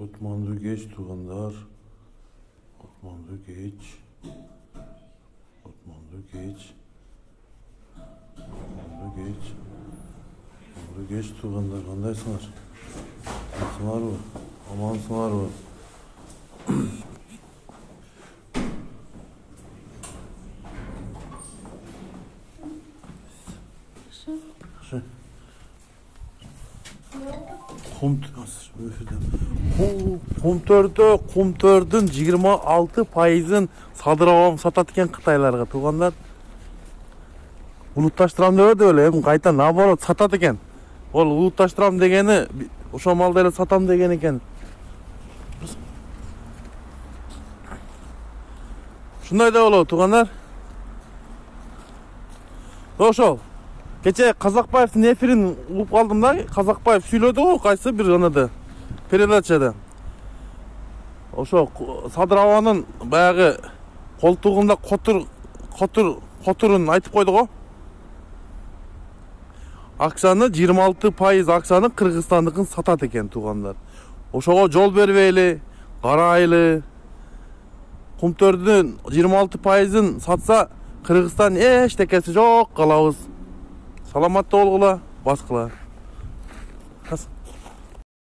Kutmandu geç tuğanlar. Kutmandu geç. Kutmandu geç. Kutmandu geç. Kutmandu geç tuğanlar. Kandaysınlar? Amansınlar mı? Amansınlar mı? Kumtörдүн 26%'ын садыр сатат экен кытайларга туугандар. Улутташтырам деп эле эми кайта наоборот сатат экен. Ол улутташтырам дегени ошо малды эле сатам деген экен. Ушундай да болот туугандар. Ошол кече Казакбаевдин эфирин угуп калдым да. Казакбаев сүйлөдү го кайсы бир анада передачада. Ошо Садыр Абанын баягы колтугунда котурун айтып койду го. Акчаны 26% акчаны Кыргызстандыкын сатат экен туугандар. Ошого жол бербейли, карайлы. Кумтөрдүн 26%-ын сатса Кыргызстан эчтекеси жок калабыз. Саламатта болгула, баскыла.